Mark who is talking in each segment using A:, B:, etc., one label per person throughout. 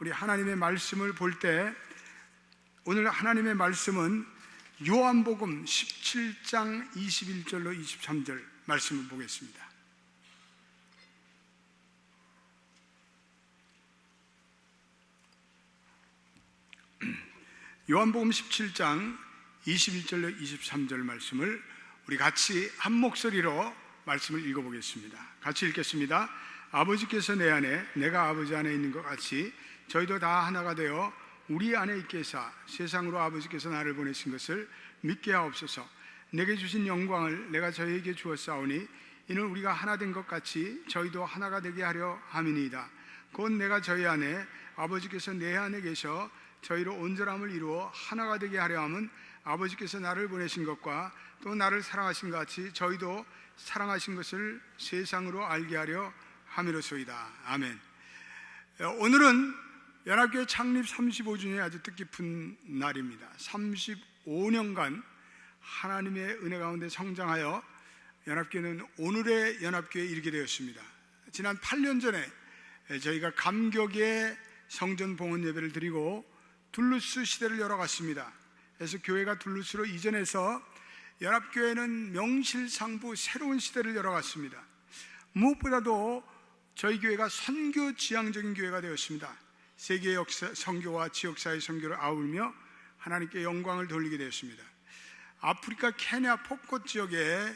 A: 우리 하나님의 말씀을 볼 때 오늘 하나님의 말씀은 요한복음 17장 21절로 23절 말씀을 보겠습니다. 요한복음 17장 21절로 23절 말씀을 우리 같이 한 목소리로 말씀을 읽어보겠습니다. 같이 읽겠습니다. 아버지께서 내 안에 내가 아버지 안에 있는 것 같이 저희도 다 하나가 되어 우리 안에 있게 하사 세상으로 아버지께서 나를 보내신 것을 믿게 하옵소서. 내게 주신 영광을 내가 저희에게 주었사오니 이는 우리가 하나 된 것 같이 저희도 하나가 되게 하려 함이니이다. 곧 내가 저희 안에 아버지께서 내 안에 계셔 저희로 온전함을 이루어 하나가 되게 하려 함은 아버지께서 나를 보내신 것과 또 나를 사랑하신 것 같이 저희도 사랑하신 것을 세상으로 알게 하려 함이로소이다. 아멘. 오늘은 연합교회 창립 35주년의 아주 뜻깊은 날입니다. 35년간 하나님의 은혜 가운데 성장하여 연합교회는 오늘의 연합교회에 이르게 되었습니다. 지난 8년 전에 저희가 감격의 성전 봉헌 예배를 드리고 둘루스 시대를 열어갔습니다. 그래서 교회가 둘루스로 이전해서 연합교회는 명실상부 새로운 시대를 열어갔습니다. 무엇보다도 저희 교회가 선교 지향적인 교회가 되었습니다. 세계 역사, 선교와 지역사회 선교를 아울며 하나님께 영광을 돌리게 되었습니다. 아프리카 케냐 폭곳 지역에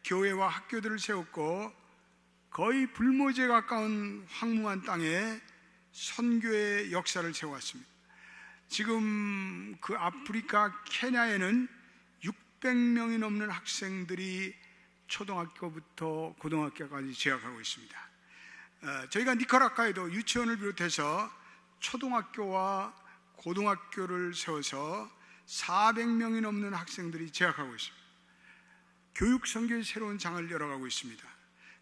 A: 교회와 학교들을 세웠고 거의 불모지에 가까운 황무한 땅에 선교의 역사를 세워왔습니다. 지금 그 아프리카 케냐에는 600명이 넘는 학생들이 초등학교부터 고등학교까지 재학하고 있습니다. 저희가 니카라과에도 유치원을 비롯해서 초등학교와 고등학교를 세워서 400명이 넘는 학생들이 재학하고 있습니다. 교육선교의 새로운 장을 열어가고 있습니다.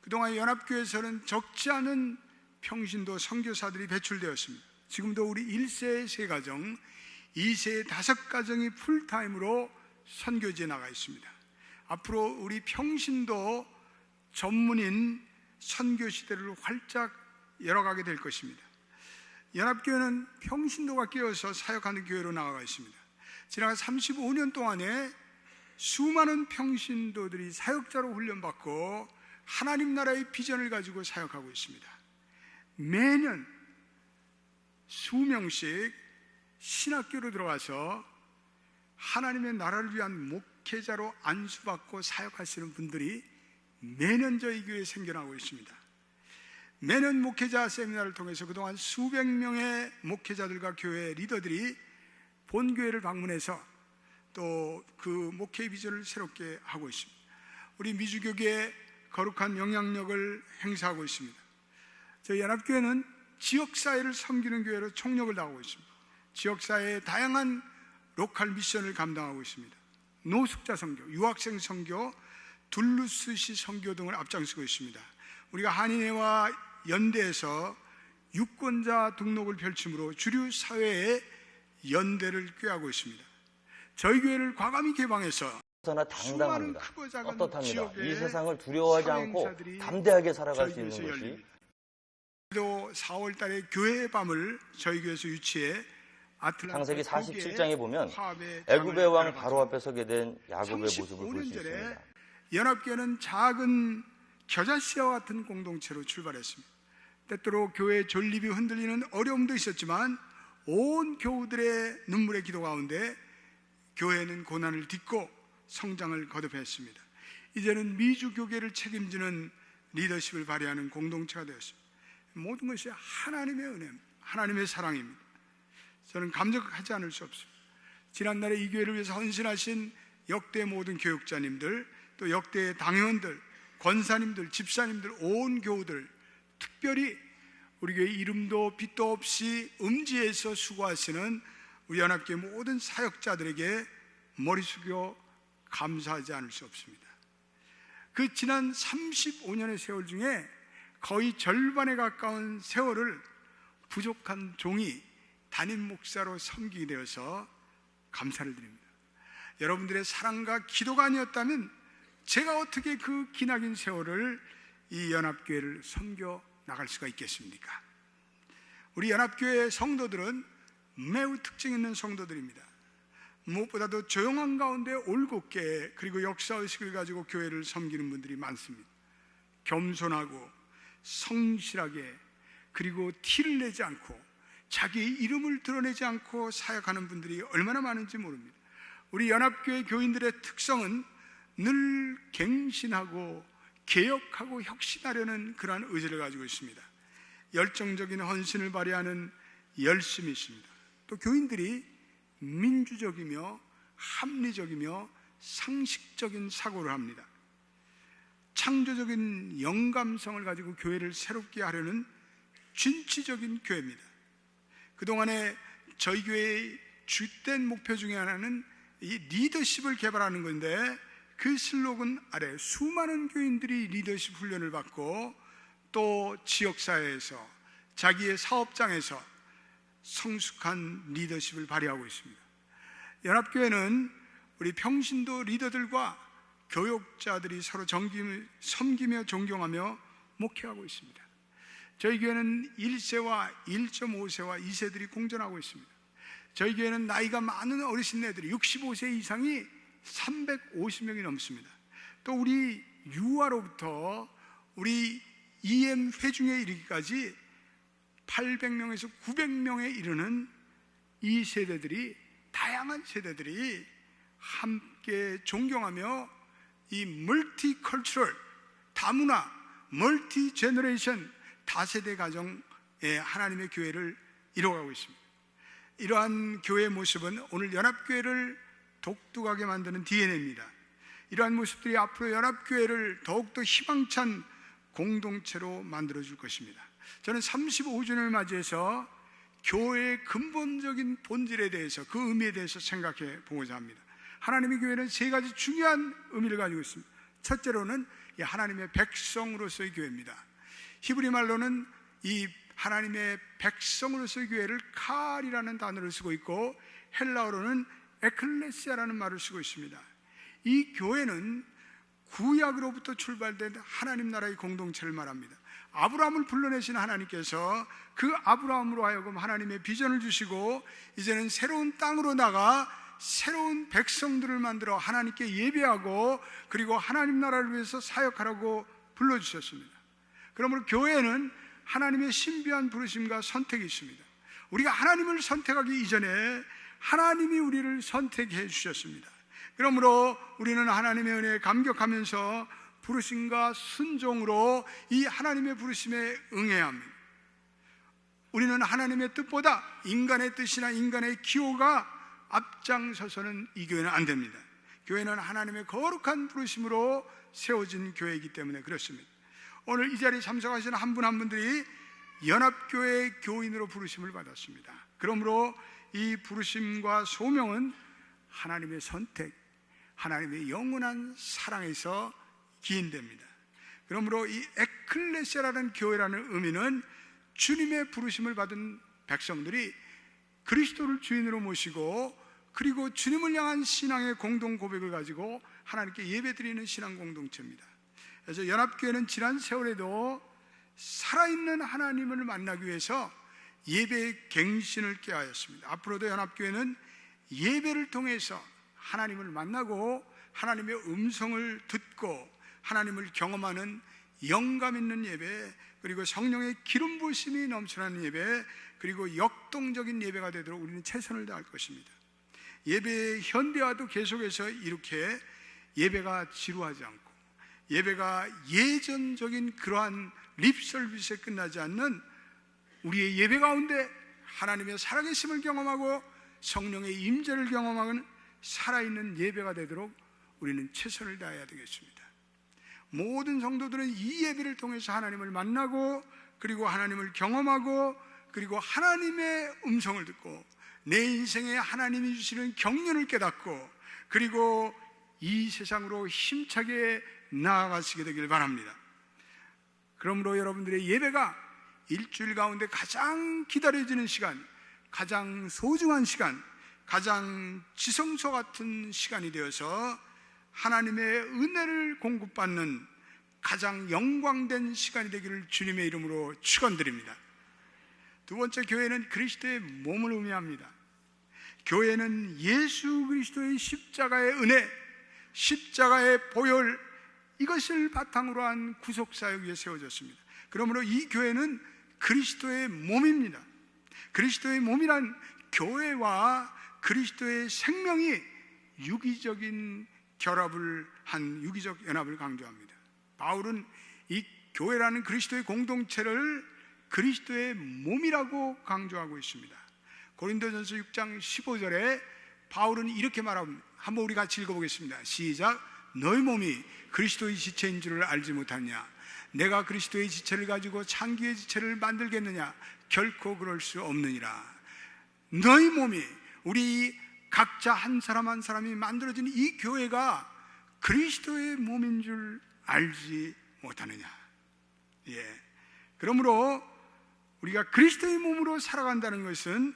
A: 그동안 연합교회에서는 적지 않은 평신도 선교사들이 배출되었습니다. 지금도 우리 1세의 3가정, 2세의 5가정이 풀타임으로 선교지에 나가 있습니다. 앞으로 우리 평신도 전문인 선교 시대를 활짝 열어가게 될 것입니다. 연합교회는 평신도가 끼어서 사역하는 교회로 나아가 있습니다. 지난 35년 동안에 수많은 평신도들이 사역자로 훈련받고 하나님 나라의 비전을 가지고 사역하고 있습니다. 매년 수명씩 신학교로 들어가서 하나님의 나라를 위한 목회자로 안수받고 사역하시는 분들이 매년 저희 교회에 생겨나고 있습니다. 매년 목회자 세미나를 통해서 그동안 수백 명의 목회자들과 교회 리더들이 본교회를 방문해서 또 그 목회의 비전을 새롭게 하고 있습니다. 우리 미주교계에 거룩한 영향력을 행사하고 있습니다. 저희 연합교회는 지역사회를 섬기는 교회로 총력을 다하고 있습니다. 지역사회의 다양한 로컬 미션을 감당하고 있습니다. 노숙자 선교, 유학생 선교, 둘루스시 선교 등을 앞장서고 있습니다. 우리가 한인회와 연대에서 유권자 등록을 펼침으로 주류 사회의 연대를 꾀하고 있습니다. 저희 교회를 과감히 개방해서
B: 그러나 당당합니다. 떳떳합니다. 이 세상을 두려워하지 않고 담대하게 살아갈 수 있는 것이.
A: 또 4월 달에 교회의 밤을 저희 교회에서 유치해
B: 창세기 47장에 보면 애굽의 왕 바로 앞에 서게 된 야곱의 모습을 볼 수 있습니다.
A: 연합교회는 작은 겨자씨와 같은 공동체로 출발했습니다. 때때로 교회의 존립이 흔들리는 어려움도 있었지만 온 교우들의 눈물의 기도 가운데 교회는 고난을 딛고 성장을 거듭했습니다. 이제는 미주교계를 책임지는 리더십을 발휘하는 공동체가 되었습니다. 모든 것이 하나님의 은혜, 하나님의 사랑입니다. 저는 감격하지 않을 수 없습니다. 지난날에 이 교회를 위해서 헌신하신 역대 모든 교육자님들, 또 역대 당회원들, 권사님들, 집사님들, 온 교우들, 특별히 우리 교회 이름도 빛도 없이 음지에서 수고하시는 우리 연합교회 모든 사역자들에게 머리 숙여 감사하지 않을 수 없습니다. 그 지난 35년의 세월 중에 거의 절반에 가까운 세월을 부족한 종이 담임 목사로 섬기게 되어서 감사를 드립니다. 여러분들의 사랑과 기도가 아니었다면 제가 어떻게 그 기나긴 세월을 이 연합교회를 섬겨 나갈 수가 있겠습니까? 우리 연합교회 성도들은 매우 특징 있는 성도들입니다. 무엇보다도 조용한 가운데 올곧게 그리고 역사의식을 가지고 교회를 섬기는 분들이 많습니다. 겸손하고 성실하게 그리고 티를 내지 않고 자기의 이름을 드러내지 않고 사역하는 분들이 얼마나 많은지 모릅니다. 우리 연합교회 교인들의 특성은 늘 갱신하고 개혁하고 혁신하려는 그러한 의지를 가지고 있습니다. 열정적인 헌신을 발휘하는 열심이 있습니다. 또 교인들이 민주적이며 합리적이며 상식적인 사고를 합니다. 창조적인 영감성을 가지고 교회를 새롭게 하려는 진취적인 교회입니다. 그동안에 저희 교회의 주된 목표 중에 하나는 이 리더십을 개발하는 건데, 그 슬로건 아래 수많은 교인들이 리더십 훈련을 받고 또 지역사회에서 자기의 사업장에서 성숙한 리더십을 발휘하고 있습니다. 연합교회는 우리 평신도 리더들과 교역자들이 서로 섬기며 존경하며 목회하고 있습니다. 저희 교회는 1세와 1.5세와 2세들이 공존하고 있습니다. 저희 교회는 나이가 많은 어르신네들이 65세 이상이 350명이 넘습니다. 또 우리 유아로부터 우리 EM 회중에 이르기까지 800명에서 900명에 이르는 이 세대들이, 다양한 세대들이 함께 존경하며 이 멀티컬처럴, 다문화, 멀티 제너레이션, 다세대 가정의 하나님의 교회를 이뤄가고 있습니다. 이러한 교회의 모습은 오늘 연합교회를 독특하게 만드는 DNA입니다. 이러한 모습들이 앞으로 연합교회를 더욱더 희망찬 공동체로 만들어줄 것입니다. 저는 35주년을 맞이해서 교회의 근본적인 본질에 대해서, 그 의미에 대해서 생각해 보고자 합니다. 하나님의 교회는 세 가지 중요한 의미를 가지고 있습니다. 첫째로는 하나님의 백성으로서의 교회입니다. 히브리 말로는 이 하나님의 백성으로서의 교회를 칼이라는 단어를 쓰고 있고, 헬라어로는 에클레시아라는 말을 쓰고 있습니다. 이 교회는 구약으로부터 출발된 하나님 나라의 공동체를 말합니다. 아브라함을 불러내신 하나님께서 그 아브라함으로 하여금 하나님의 비전을 주시고, 이제는 새로운 땅으로 나가 새로운 백성들을 만들어 하나님께 예배하고 그리고 하나님 나라를 위해서 사역하라고 불러주셨습니다. 그러므로 교회는 하나님의 신비한 부르심과 선택이 있습니다. 우리가 하나님을 선택하기 이전에 하나님이 우리를 선택해 주셨습니다. 그러므로 우리는 하나님의 은혜에 감격하면서 부르심과 순종으로 이 하나님의 부르심에 응해야 합니다. 우리는 하나님의 뜻보다 인간의 뜻이나 인간의 기호가 앞장서서는 이 교회는 안 됩니다. 교회는 하나님의 거룩한 부르심으로 세워진 교회이기 때문에 그렇습니다. 오늘 이 자리에 참석하시는 한 분 한 분들이 연합교회 교인으로 부르심을 받았습니다. 그러므로 이 부르심과 소명은 하나님의 선택, 하나님의 영원한 사랑에서 기인됩니다. 그러므로 이 에클레시아라는 교회라는 의미는 주님의 부르심을 받은 백성들이 그리스도를 주인으로 모시고 그리고 주님을 향한 신앙의 공동 고백을 가지고 하나님께 예배드리는 신앙 공동체입니다. 그래서 연합교회는 지난 세월에도 살아있는 하나님을 만나기 위해서 예배의 갱신을 꾀하였습니다. 앞으로도 연합교회는 예배를 통해서 하나님을 만나고 하나님의 음성을 듣고 하나님을 경험하는 영감 있는 예배, 그리고 성령의 기름 부으심이 넘쳐나는 예배, 그리고 역동적인 예배가 되도록 우리는 최선을 다할 것입니다. 예배의 현대화도 계속해서 이렇게 예배가 지루하지 않고 예배가 예전적인 그러한 립서비스에 끝나지 않는 우리의 예배 가운데 하나님의 살아계심을 경험하고 성령의 임재를 경험하는 살아있는 예배가 되도록 우리는 최선을 다해야 되겠습니다. 모든 성도들은 이 예배를 통해서 하나님을 만나고 그리고 하나님을 경험하고 그리고 하나님의 음성을 듣고 내 인생에 하나님이 주시는 경륜을 깨닫고 그리고 이 세상으로 힘차게 나아가시게 되길 바랍니다. 그러므로 여러분들의 예배가 일주일 가운데 가장 기다려지는 시간, 가장 소중한 시간, 가장 지성소 같은 시간이 되어서 하나님의 은혜를 공급받는 가장 영광된 시간이 되기를 주님의 이름으로 축원드립니다. 두 번째, 교회는 그리스도의 몸을 의미합니다. 교회는 예수 그리스도의 십자가의 은혜, 십자가의 보혈, 이것을 바탕으로 한 구속사역 위에 세워졌습니다. 그러므로 이 교회는 그리스도의 몸입니다. 그리스도의 몸이란 교회와 그리스도의 생명이 유기적인 결합을 한 유기적 연합을 강조합니다. 바울은 이 교회라는 그리스도의 공동체를 그리스도의 몸이라고 강조하고 있습니다. 고린도전서 6장 15절에 바울은 이렇게 말합니다. 한번 우리 같이 읽어보겠습니다. 시작. 너희 몸이 그리스도의 지체인 줄을 알지 못하느냐? 내가 그리스도의 지체를 가지고 창기의 지체를 만들겠느냐? 결코 그럴 수 없느니라. 너희 몸이, 우리 각자 한 사람 한 사람이 만들어진 이 교회가 그리스도의 몸인 줄 알지 못하느냐? 그러므로 우리가 그리스도의 몸으로 살아간다는 것은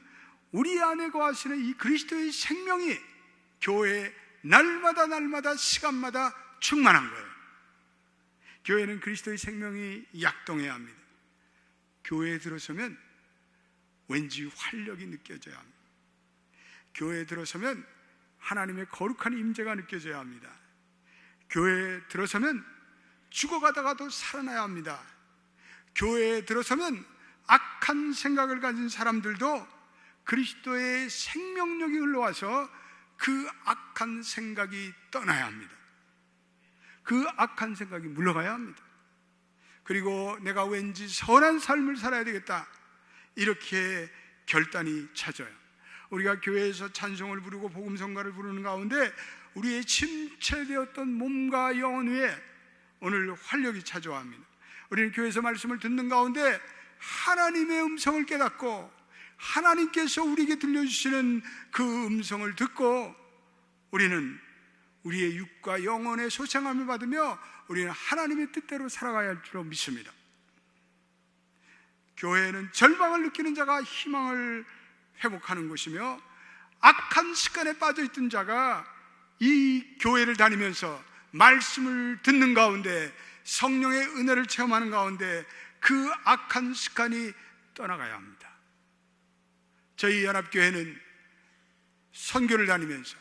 A: 우리 안에 거하시는 이 그리스도의 생명이 교회에 날마다 시간마다 충만한 거예요. 교회는 그리스도의 생명이 약동해야 합니다. 교회에 들어서면 왠지 활력이 느껴져야 합니다. 교회에 들어서면 하나님의 거룩한 임재가 느껴져야 합니다. 교회에 들어서면 죽어가다가도 살아나야 합니다. 교회에 들어서면 악한 생각을 가진 사람들도 그리스도의 생명력이 흘러와서 그 악한 생각이 떠나야 합니다. 그 악한 생각이 물러가야 합니다. 그리고 내가 왠지 선한 삶을 살아야 되겠다, 이렇게 결단이 찾아요. 우리가 교회에서 찬송을 부르고 복음성가를 부르는 가운데 우리의 침체되었던 몸과 영혼 위에 오늘 활력이 찾아와 합니다. 우리는 교회에서 말씀을 듣는 가운데 하나님의 음성을 깨닫고 하나님께서 우리에게 들려주시는 그 음성을 듣고 우리는 우리의 육과 영혼의 소생함을 받으며 우리는 하나님의 뜻대로 살아가야 할 줄로 믿습니다. 교회는 절망을 느끼는 자가 희망을 회복하는 곳이며, 악한 습관에 빠져있던 자가 이 교회를 다니면서 말씀을 듣는 가운데 성령의 은혜를 체험하는 가운데 그 악한 습관이 떠나가야 합니다. 저희 연합교회는 선교를 다니면서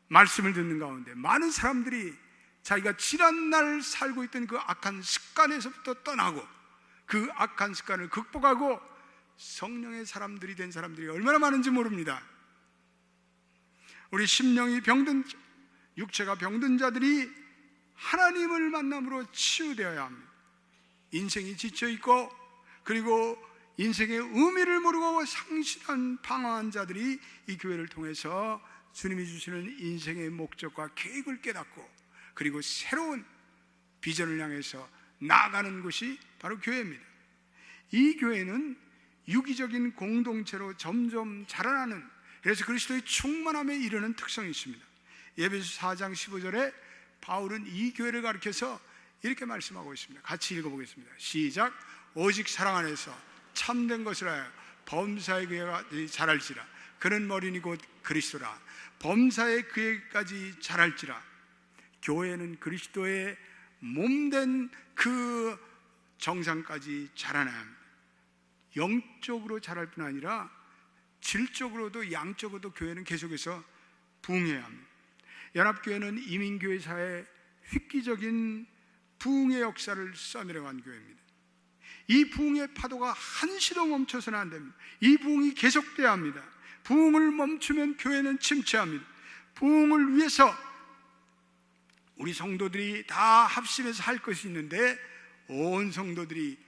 A: 말씀을 듣는 가운데 많은 사람들이 자기가 지난날 살고 있던 그 악한 습관에서부터 떠나고 그 악한 습관을 극복하고 성령의 사람들이 된 사람들이 얼마나 많은지 모릅니다. 우리 심령이 병든, 육체가 병든 자들이 하나님을 만남으로 치유되어야 합니다. 인생이 지쳐있고 그리고 인생의 의미를 모르고 상실한 방황한 자들이 이 교회를 통해서 주님이 주시는 인생의 목적과 계획을 깨닫고 그리고 새로운 비전을 향해서 나아가는 곳이 바로 교회입니다. 이 교회는 유기적인 공동체로 점점 자라나는, 그래서 그리스도의 충만함에 이르는 특성이 있습니다. 에베소 4장 15절에 바울은 이 교회를 가리켜서 이렇게 말씀하고 있습니다. 같이 읽어보겠습니다. 시작. 오직 사랑 안에서 참된 것을 하여 범사의 교회가 자랄지라. 그는 머리니 곧 그리스도라. 범사의 교회까지 자랄지라. 교회는 그리스도의 몸된 그 정상까지 자라나야 합니다. 영적으로 자랄 뿐 아니라 질적으로도 양적으로도 교회는 계속해서 부흥해야 합니다. 연합교회는 이민교회사의 획기적인 부흥의 역사를 써내려간 교회입니다. 이 부흥의 파도가 한시도 멈춰서는 안 됩니다. 이 부흥이 계속돼야 합니다. 부흥을 멈추면 교회는 침체합니다. 부흥을 위해서 우리 성도들이 다 합심해서 할 것이 있는데 온 성도들이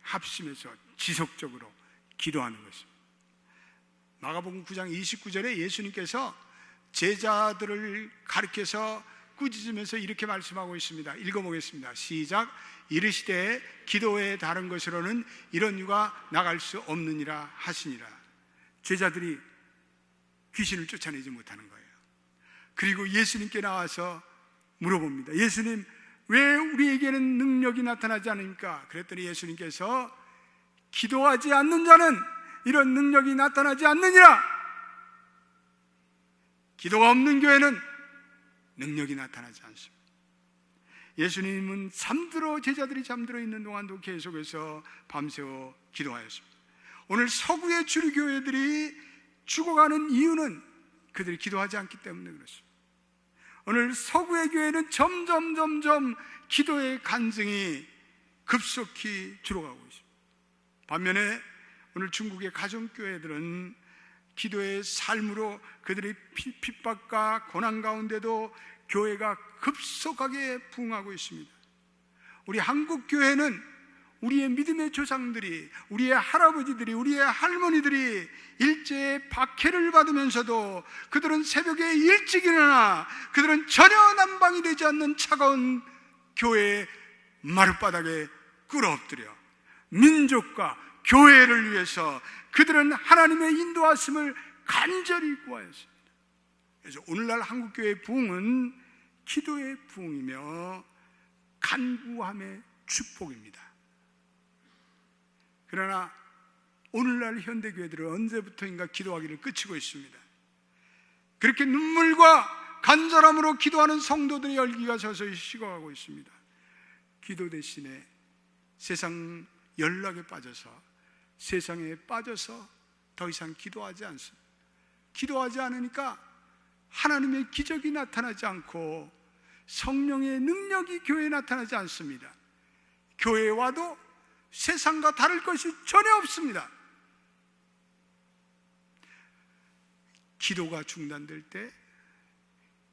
A: 합심해서 지속적으로 기도하는 것입니다. 마가복음 9장 29절에 예수님께서 제자들을 가리켜서 꾸짖으면서 이렇게 말씀하고 있습니다. 읽어보겠습니다. 시작. 이르시되 기도 외에 다른 것으로는 이런 유가 나갈 수 없느니라 하시니라. 제자들이 귀신을 쫓아내지 못하는 거예요. 그리고 예수님께 나와서 물어봅니다. 예수님, 왜 우리에게는 능력이 나타나지 않습니까? 그랬더니 예수님께서 기도하지 않는 자는 이런 능력이 나타나지 않느니라. 기도가 없는 교회는 능력이 나타나지 않습니다. 예수님은 제자들이 잠들어 있는 동안도 계속해서 밤새워 기도하였습니다. 오늘 서구의 주류 교회들이 죽어가는 이유는 그들이 기도하지 않기 때문에 그렇습니다. 오늘 서구의 교회는 점점 기도의 간증이 급속히 줄어가고 있습니다. 반면에 오늘 중국의 가정교회들은 기도의 삶으로 그들의 핍박과 고난 가운데도 교회가 급속하게 부흥하고 있습니다. 우리 한국 교회는 우리의 믿음의 조상들이, 우리의 할아버지들이, 우리의 할머니들이 일제의 박해를 받으면서도 그들은 새벽에 일찍 일어나 그들은 전혀 난방이 되지 않는 차가운 교회의 마룻바닥에 끌어엎드려 민족과 교회를 위해서 그들은 하나님의 인도하심을 간절히 구하였습니다. 그래서 오늘날 한국교회의 부흥은 기도의 부흥이며 간구함의 축복입니다. 그러나 오늘날 현대교회들은 언제부터인가 기도하기를 그치고 있습니다. 그렇게 눈물과 간절함으로 기도하는 성도들의 열기가 서서히 식어가고 있습니다. 기도 대신에 세상 연락에 빠져서, 세상에 빠져서 더 이상 기도하지 않습니다. 기도하지 않으니까 하나님의 기적이 나타나지 않고 성령의 능력이 교회에 나타나지 않습니다. 교회에 와도 세상과 다를 것이 전혀 없습니다. 기도가 중단될 때,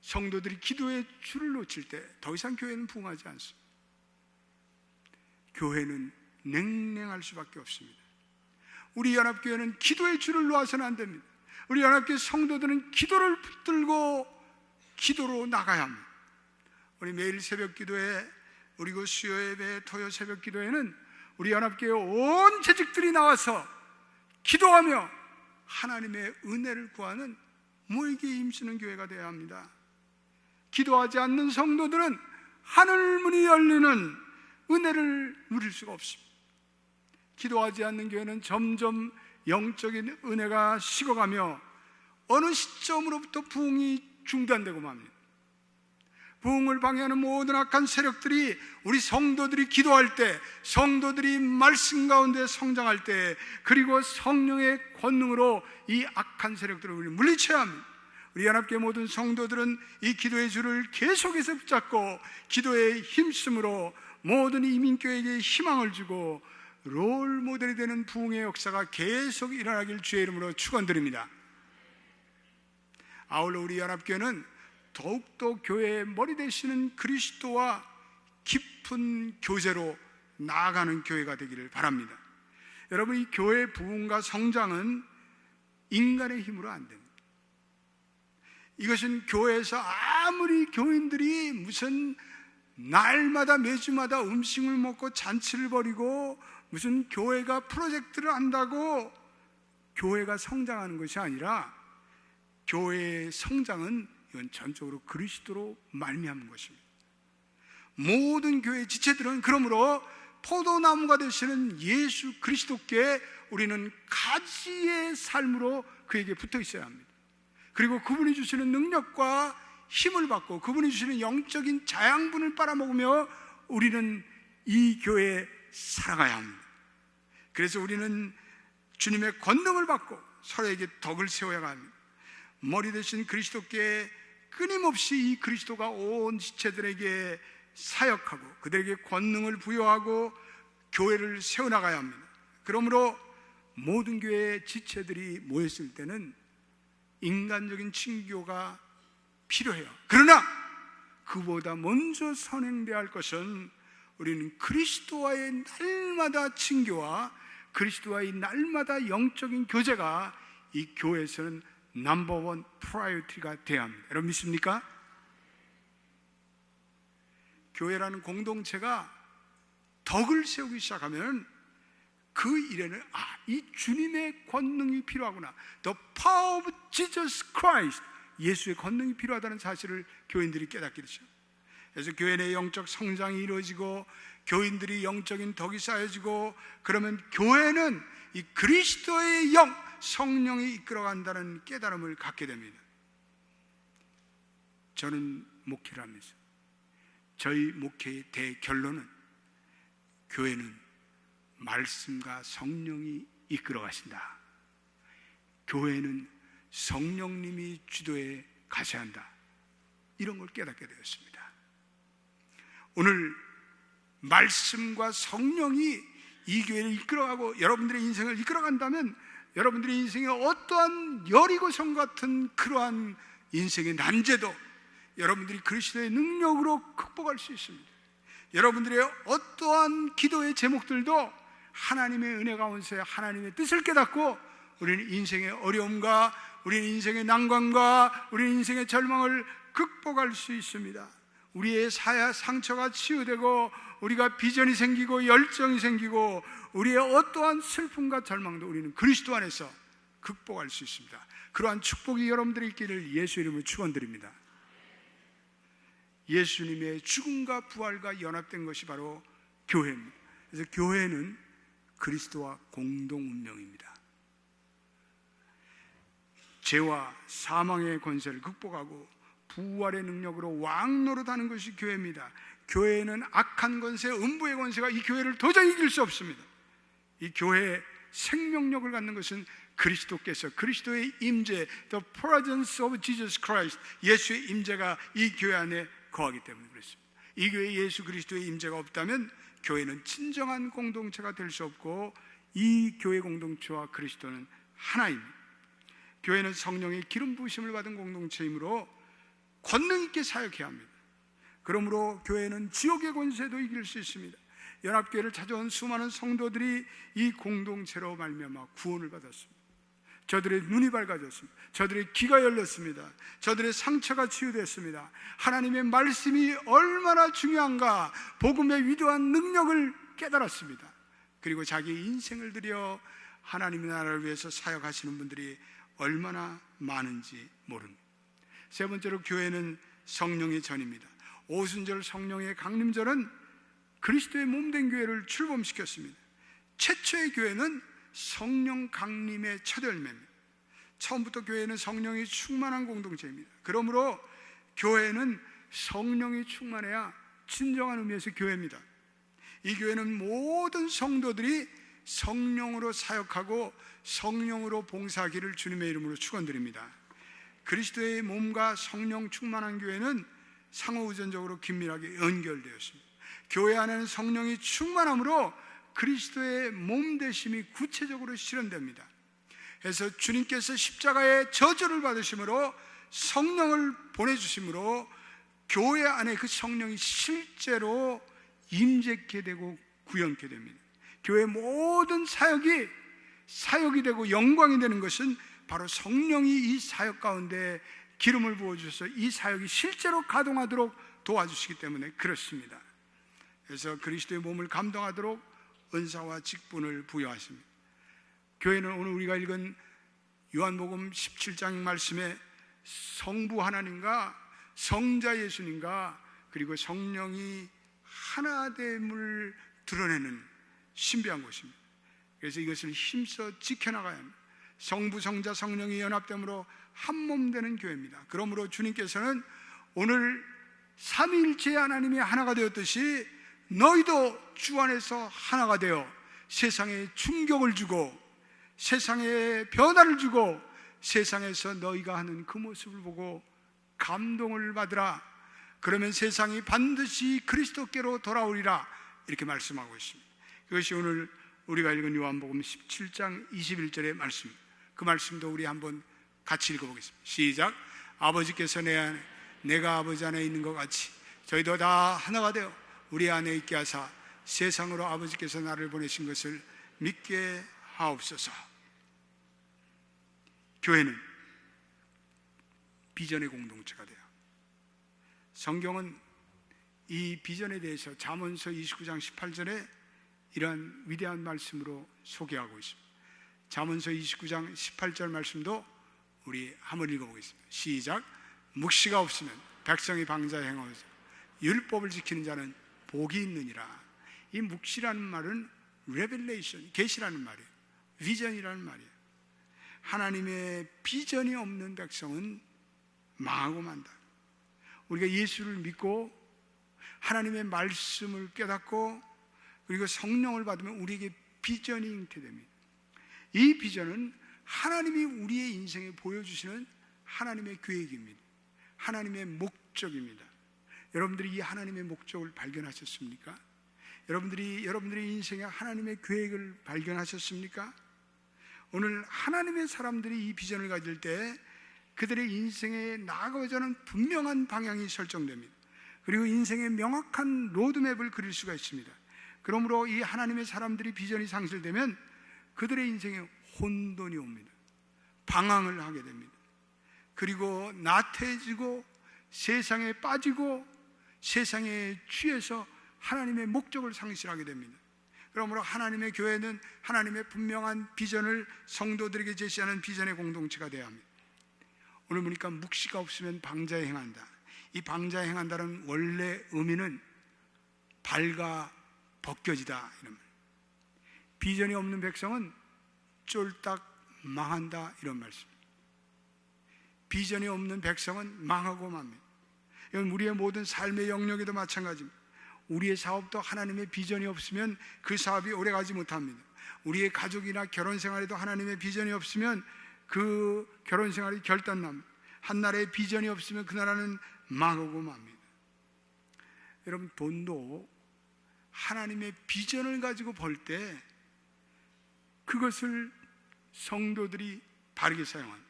A: 성도들이 기도의 줄을 놓칠 때 더 이상 교회는 부흥하지 않습니다. 교회는 냉랭할 수밖에 없습니다. 우리 연합교회는 기도의 줄을 놓아서는 안 됩니다. 우리 연합교회 성도들은 기도를 붙들고 기도로 나가야 합니다. 우리 매일 새벽 기도회, 그리고 수요 예배, 토요 새벽 기도회는 우리 연합교회 온 재직들이 나와서 기도하며 하나님의 은혜를 구하는 모이게 힘쓰는 교회가 되어야 합니다. 기도하지 않는 성도들은 하늘문이 열리는 은혜를 누릴 수가 없습니다. 기도하지 않는 교회는 점점 영적인 은혜가 식어가며 어느 시점으로부터 부흥이 중단되고 맙니다. 부흥을 방해하는 모든 악한 세력들이 우리 성도들이 기도할 때, 성도들이 말씀 가운데 성장할 때, 그리고 성령의 권능으로 이 악한 세력들을 우리 물리쳐야 합니다. 우리 연합교회 모든 성도들은 이 기도의 줄을 계속해서 붙잡고 기도의 힘쓰므로 모든 이민교회에게 희망을 주고 롤 모델이 되는 부흥의 역사가 계속 일어나길 주의 이름으로 축원드립니다. 아울러 우리 연합교회는 더욱더 교회의 머리 되시는 그리스도와 깊은 교제로 나아가는 교회가 되기를 바랍니다. 여러분, 이 교회 부흥과 성장은 인간의 힘으로 안 됩니다. 이것은 교회에서 아무리 교인들이 무슨 날마다 매주마다 음식을 먹고 잔치를 벌이고 무슨 교회가 프로젝트를 한다고 교회가 성장하는 것이 아니라, 교회의 성장은 이건 전적으로 그리스도로 말미암은 것입니다. 모든 교회 지체들은 그러므로 포도나무가 되시는 예수 그리스도께 우리는 가지의 삶으로 그에게 붙어 있어야 합니다. 그리고 그분이 주시는 능력과 힘을 받고 그분이 주시는 영적인 자양분을 빨아먹으며 우리는 이 교회에 살아가야 합니다. 그래서 우리는 주님의 권능을 받고 서로에게 덕을 세워야 합니다. 머리 대신 그리스도께 끊임없이 이 그리스도가 온 지체들에게 사역하고 그들에게 권능을 부여하고 교회를 세워나가야 합니다. 그러므로 모든 교회의 지체들이 모였을 때는 인간적인 친교가 필요해요. 그러나 그보다 먼저 선행되어야 할 것은 우리는 그리스도와의 날마다 친교와 그리스도와의 날마다 영적인 교제가 이 교회에서는 넘버원 프라이어티가 돼야 합니다. 여러분 믿습니까? 교회라는 공동체가 덕을 세우기 시작하면 그 일에는 이 주님의 권능이 필요하구나. The power of Jesus Christ, 예수의 권능이 필요하다는 사실을 교인들이 깨닫게 되죠. 그래서 교회 내 영적 성장이 이루어지고 교인들이 영적인 덕이 쌓여지고, 그러면 교회는 이 그리스도의 영, 성령이 이끌어간다는 깨달음을 갖게 됩니다. 저는 목회를 하면서 저희 목회의 대결론은 교회는 말씀과 성령이 이끌어 가신다. 교회는 성령님이 주도해 가셔야 한다. 이런 걸 깨닫게 되었습니다. 오늘 말씀과 성령이 이 교회를 이끌어가고 여러분들의 인생을 이끌어간다면 여러분들의 인생에 어떠한 여리고성 같은 그러한 인생의 난제도 여러분들이 그리스도의 능력으로 극복할 수 있습니다. 여러분들의 어떠한 기도의 제목들도 하나님의 은혜 가운데 하나님의 뜻을 깨닫고 우리는 인생의 어려움과 우리는 인생의 난관과 우리는 인생의 절망을 극복할 수 있습니다. 우리의 상처가 치유되고 우리가 비전이 생기고 열정이 생기고 우리의 어떠한 슬픔과 절망도 우리는 그리스도 안에서 극복할 수 있습니다. 그러한 축복이 여러분들이 있기를 예수 이름으로 축원드립니다. 예수님의 죽음과 부활과 연합된 것이 바로 교회입니다. 그래서 교회는 그리스도와 공동 운명입니다. 죄와 사망의 권세를 극복하고 부활의 능력으로 왕노릇하는 것이 교회입니다. 교회는 악한 권세, 음부의 권세가 이 교회를 도저히 이길 수 없습니다. 이 교회의 생명력을 갖는 것은 그리스도께서 그리스도의 임재, the presence of Jesus Christ, 예수의 임재가 이 교회 안에 거하기 때문에 그렇습니다. 이 교회에 예수 그리스도의 임재가 없다면 교회는 진정한 공동체가 될 수 없고 이 교회 공동체와 그리스도는 하나입니다. 교회는 성령의 기름 부으심을 받은 공동체이므로 권능 있게 사역해야 합니다. 그러므로 교회는 지옥의 권세도 이길 수 있습니다. 연합교회를 찾아온 수많은 성도들이 이 공동체로 말미암아 구원을 받았습니다. 저들의 눈이 밝아졌습니다. 저들의 귀가 열렸습니다. 저들의 상처가 치유됐습니다. 하나님의 말씀이 얼마나 중요한가 복음의 위대한 능력을 깨달았습니다. 그리고 자기 인생을 들여 하나님의 나라를 위해서 사역하시는 분들이 얼마나 많은지 모릅니다. 세 번째로 교회는 성령의 전입니다. 오순절 성령의 강림절은 그리스도의 몸된 교회를 출범시켰습니다. 최초의 교회는 성령 강림의 첫 열매입니다. 처음부터 교회는 성령이 충만한 공동체입니다. 그러므로 교회는 성령이 충만해야 진정한 의미에서 교회입니다. 이 교회는 모든 성도들이 성령으로 사역하고 성령으로 봉사하기를 주님의 이름으로 축원드립니다. 그리스도의 몸과 성령 충만한 교회는 상호우전적으로 긴밀하게 연결되었습니다. 교회 안에는 성령이 충만함으로 그리스도의 몸 되심이 구체적으로 실현됩니다. 그래서 주님께서 십자가의 저주를 받으심으로 성령을 보내주심으로 교회 안에 그 성령이 실제로 임재케 되고 구현케 됩니다. 교회 모든 사역이 되고 영광이 되는 것은 바로 성령이 이 사역 가운데 기름을 부어주셔서 이 사역이 실제로 가동하도록 도와주시기 때문에 그렇습니다. 그래서 그리스도의 몸을 감당하도록 은사와 직분을 부여하십니다. 교회는 오늘 우리가 읽은 요한복음 17장 말씀에 성부 하나님과 성자 예수님과 그리고 성령이 하나됨을 드러내는 신비한 곳입니다. 그래서 이것을 힘써 지켜나가야 합니다. 성부, 성자, 성령이 연합됨으로 한 몸 되는 교회입니다. 그러므로 주님께서는 오늘 삼위일체 하나님이 하나가 되었듯이 너희도 주 안에서 하나가 되어 세상에 충격을 주고 세상에 변화를 주고 세상에서 너희가 하는 그 모습을 보고 감동을 받으라. 그러면 세상이 반드시 그리스도께로 돌아오리라. 이렇게 말씀하고 있습니다. 그것이 오늘 우리가 읽은 요한복음 17장 21절의 말씀입니다. 그 말씀도 우리 한번 같이 읽어보겠습니다. 시작. 아버지께서 내 안에 내가 아버지 안에 있는 것 같이 저희도 다 하나가 되어 우리 안에 있게 하사 세상으로 아버지께서 나를 보내신 것을 믿게 하옵소서. 교회는 비전의 공동체가 돼요. 성경은 이 비전에 대해서 잠언서 29장 18절에 이러한 위대한 말씀으로 소개하고 있습니다. 잠언서 29장 18절 말씀도 우리 한번 읽어보겠습니다. 시작. 묵시가 없으면 백성이 방자에 행하여서 율법을 지키는 자는 복이 있느니라. 이 묵시라는 말은 레벨레이션, 계시라는 말이에요. 비전이라는 말이에요. 하나님의 비전이 없는 백성은 망하고 만다. 우리가 예수를 믿고 하나님의 말씀을 깨닫고 그리고 성령을 받으면 우리에게 비전이 잉태됩니다. 이 비전은 하나님이 우리의 인생에 보여주시는 하나님의 계획입니다. 하나님의 목적입니다. 여러분들이 이 하나님의 목적을 발견하셨습니까? 여러분들이 여러분들의 인생에 하나님의 계획을 발견하셨습니까? 오늘 하나님의 사람들이 이 비전을 가질 때 그들의 인생에 나아가고자 하는 분명한 방향이 설정됩니다. 그리고 인생의 명확한 로드맵을 그릴 수가 있습니다. 그러므로 이 하나님의 사람들이 비전이 상실되면 그들의 인생에 혼돈이 옵니다. 방황을 하게 됩니다. 그리고 나태해지고 세상에 빠지고 세상에 취해서 하나님의 목적을 상실하게 됩니다. 그러므로 하나님의 교회는 하나님의 분명한 비전을 성도들에게 제시하는 비전의 공동체가 되어야 합니다. 오늘 보니까 묵시가 없으면 방자에 행한다. 이 방자에 행한다는 원래 의미는 발가 벗겨지다 이런 말. 비전이 없는 백성은 쫄딱 망한다 이런 말씀. 비전이 없는 백성은 망하고 맙니다. 이건 우리의 모든 삶의 영역에도 마찬가지입니다. 우리의 사업도 하나님의 비전이 없으면 그 사업이 오래가지 못합니다. 우리의 가족이나 결혼 생활에도 하나님의 비전이 없으면 그 결혼 생활이 결단납니다. 한 나라의 비전이 없으면 그 나라는 망하고 맙니다. 여러분, 돈도 하나님의 비전을 가지고 벌 때 그것을 성도들이 바르게 사용합니다.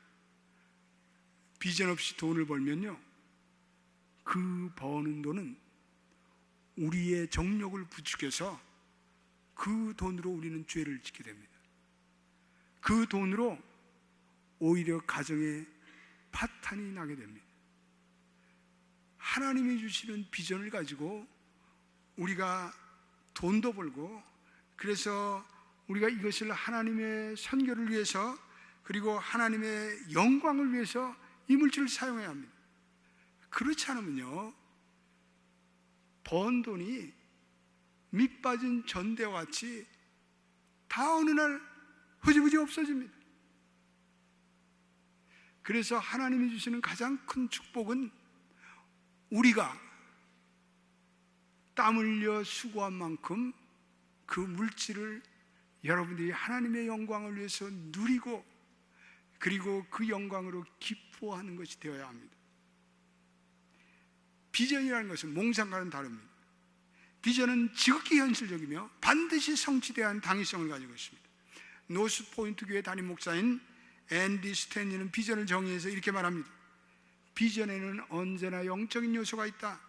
A: 비전 없이 돈을 벌면요, 그 버는 돈은 우리의 정욕을 부추겨서 그 돈으로 우리는 죄를 짓게 됩니다. 그 돈으로 오히려 가정에 파탄이 나게 됩니다. 하나님이 주시는 비전을 가지고 우리가 돈도 벌고, 그래서 우리가 이것을 하나님의 선교를 위해서 그리고 하나님의 영광을 위해서 이 물질을 사용해야 합니다. 그렇지 않으면요, 번 돈이 밑빠진 전대와 같이 다 어느 날 흐지부지 없어집니다. 그래서 하나님이 주시는 가장 큰 축복은 우리가 땀 흘려 수고한 만큼 그 물질을 여러분들이 하나님의 영광을 위해서 누리고, 그리고 그 영광으로 기뻐하는 것이 되어야 합니다. 비전이라는 것은 몽상과는 다릅니다. 비전은 지극히 현실적이며 반드시 성취되어야 하는 당위성을 가지고 있습니다. 노스포인트 교회 담임 목사인 앤디 스탠리는 비전을 정의해서 이렇게 말합니다. 비전에는 언제나 영적인 요소가 있다.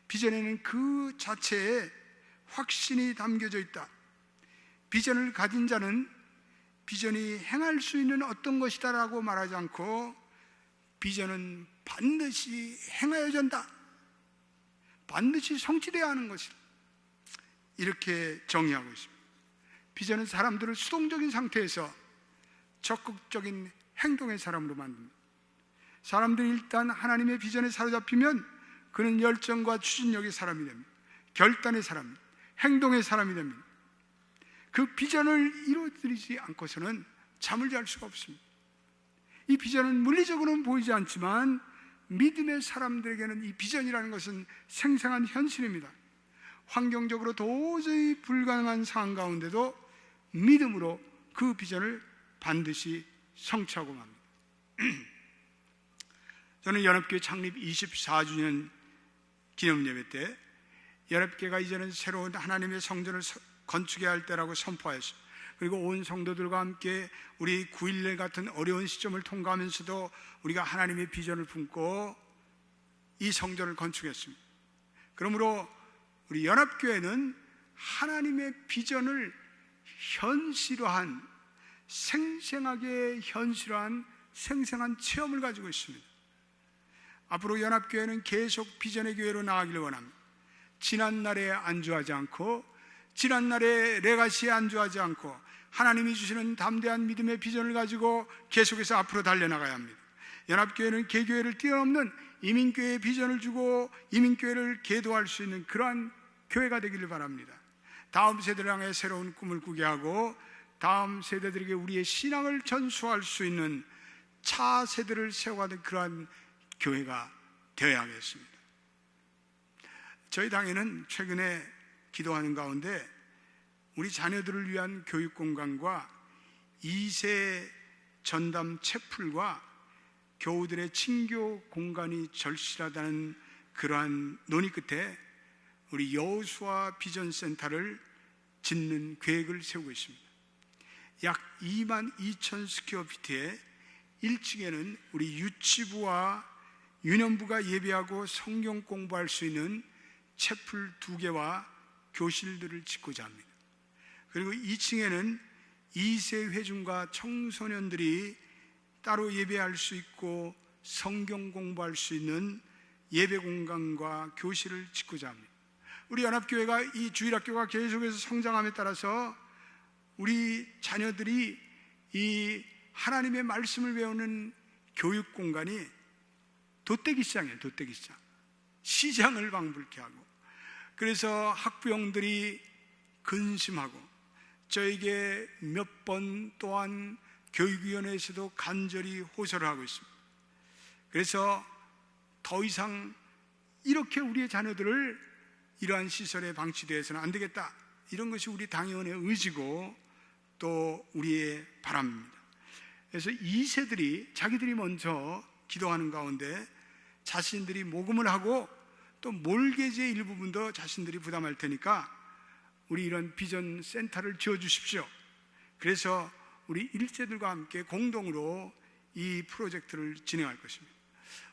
A: 비전에는 그 자체에 확신이 담겨져 있다. 비전을 가진 자는 비전이 행할 수 있는 어떤 것이다 라고 말하지 않고 비전은 반드시 행하여야 한다, 반드시 성취되어야 하는 것이다, 이렇게 정의하고 있습니다. 비전은 사람들을 수동적인 상태에서 적극적인 행동의 사람으로 만듭니다. 사람들이 일단 하나님의 비전에 사로잡히면 그는 열정과 추진력의 사람이 됩니다. 결단의 사람, 행동의 사람이 됩니다. 그 비전을 이루어뜨리지 않고서는 잠을 잘 수가 없습니다. 이 비전은 물리적으로는 보이지 않지만 믿음의 사람들에게는 이 비전이라는 것은 생생한 현실입니다. 환경적으로 도저히 불가능한 상황 가운데도 믿음으로 그 비전을 반드시 성취하고 맙니다. 저는 연합교회 창립 24주년 기념예배 때 연합교회가 이제는 새로운 하나님의 성전을 건축해야 할 때라고 선포하였습니다. 그리고 온 성도들과 함께 우리 9.11 같은 어려운 시점을 통과하면서도 우리가 하나님의 비전을 품고 이 성전을 건축했습니다. 그러므로 우리 연합교회는 하나님의 비전을 현실화한, 생생하게 현실화한 생생한 체험을 가지고 있습니다. 앞으로 연합교회는 계속 비전의 교회로 나아가기를 원합니다. 지난날에 안주하지 않고, 지난날의 레가시에 안주하지 않고 하나님이 주시는 담대한 믿음의 비전을 가지고 계속해서 앞으로 달려나가야 합니다. 연합교회는 개교회를 뛰어넘는 이민교회의 비전을 주고 이민교회를 계도할 수 있는 그러한 교회가 되기를 바랍니다. 다음 세대를 향해 새로운 꿈을 꾸게 하고 다음 세대들에게 우리의 신앙을 전수할 수 있는 차세대를 세워가는 그러한 교회가 되어야 하겠습니다. 저희 당에는 최근에 기도하는 가운데 우리 자녀들을 위한 교육 공간과 2세 전담 채플과 교우들의 친교 공간이 절실하다는 그러한 논의 끝에 우리 여호수아 비전센터를 짓는 계획을 세우고 있습니다. 약 22,000스퀘어피트에 1층에는 우리 유치부와 유년부가 예배하고 성경 공부할 수 있는 채플 2개와 교실들을 짓고자 합니다. 그리고 2층에는 2세 회중과 청소년들이 따로 예배할 수 있고 성경 공부할 수 있는 예배 공간과 교실을 짓고자 합니다. 우리 연합교회가 이 주일학교가 계속해서 성장함에 따라서 우리 자녀들이 이 하나님의 말씀을 배우는 교육 공간이 돗대기시장이에요. 돗대기시장. 시장을 방불케 하고, 그래서 학부형들이 근심하고 저에게 몇 번 또한 교육위원회에서도 간절히 호소를 하고 있습니다. 그래서 더 이상 이렇게 우리의 자녀들을 이러한 시설에 방치되어서는 안 되겠다, 이런 것이 우리 당의원의 의지고 또 우리의 바람입니다. 그래서 2세들이 자기들이 먼저 기도하는 가운데 자신들이 모금을 하고 또 몰개지의 일부분도 자신들이 부담할 테니까 우리 이런 비전 센터를 지어주십시오. 그래서 우리 1세들과 함께 공동으로 이 프로젝트를 진행할 것입니다.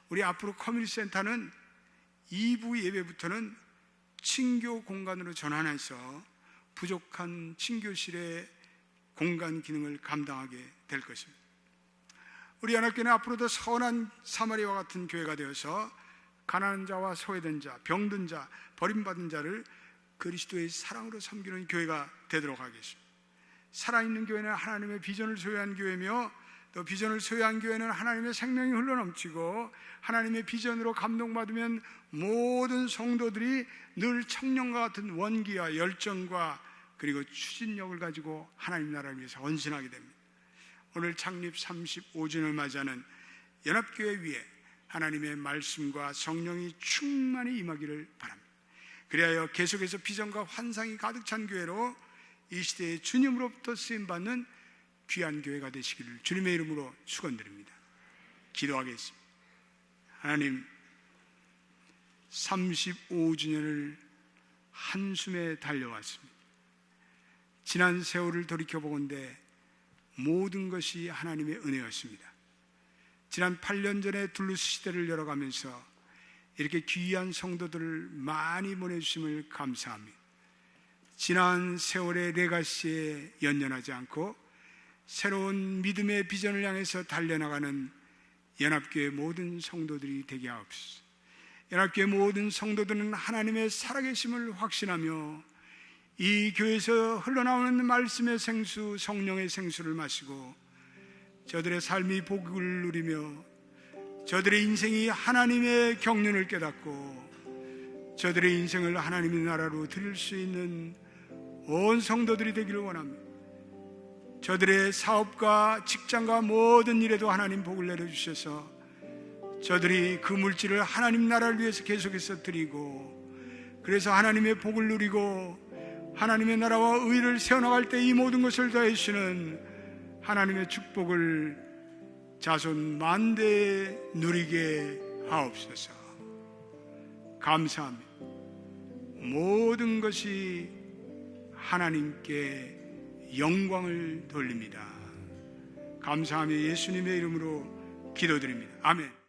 A: 우리 앞으로 커뮤니티 센터는 2부 예배부터는 친교 공간으로 전환해서 부족한 친교실의 공간 기능을 감당하게 될 것입니다. 우리 연합교회는 앞으로도 선한 사마리아와 같은 교회가 되어서 가난한 자와 소외된 자, 병든 자, 버림받은 자를 그리스도의 사랑으로 섬기는 교회가 되도록 하겠습니다. 살아있는 교회는 하나님의 비전을 소유한 교회며, 또 비전을 소유한 교회는 하나님의 생명이 흘러넘치고 하나님의 비전으로 감동받으면 모든 성도들이 늘 청년과 같은 원기와 열정과 그리고 추진력을 가지고 하나님 나라를 위해서 헌신하게 됩니다. 오늘 창립 35주년을 맞이하는 연합교회 위에 하나님의 말씀과 성령이 충만히 임하기를 바랍니다. 그리하여 계속해서 비전과 환상이 가득 찬 교회로 이 시대에 주님으로부터 쓰임받는 귀한 교회가 되시기를 주님의 이름으로 축원드립니다. 기도하겠습니다. 하나님, 35주년을 한숨에 달려왔습니다. 지난 세월을 돌이켜보건대 모든 것이 하나님의 은혜였습니다. 지난 8년 전에 둘루스 시대를 열어가면서 이렇게 귀한 성도들을 많이 보내주심을 감사합니다. 지난 세월의 레가시에 연연하지 않고 새로운 믿음의 비전을 향해서 달려나가는 연합교회 모든 성도들이 되게 하옵소서. 연합교회 모든 성도들은 하나님의 살아계심을 확신하며 이 교회에서 흘러나오는 말씀의 생수, 성령의 생수를 마시고 저들의 삶이 복을 누리며 저들의 인생이 하나님의 경륜을 깨닫고 저들의 인생을 하나님의 나라로 드릴 수 있는 온 성도들이 되기를 원합니다. 저들의 사업과 직장과 모든 일에도 하나님 복을 내려주셔서 저들이 그 물질을 하나님 나라를 위해서 계속해서 드리고, 그래서 하나님의 복을 누리고 하나님의 나라와 의를 세워나갈 때 이 모든 것을 더해주시는 하나님의 축복을 자손 만대에 누리게 하옵소서. 감사합니다. 모든 것이 하나님께 영광을 돌립니다. 감사하며 예수님의 이름으로 기도드립니다. 아멘.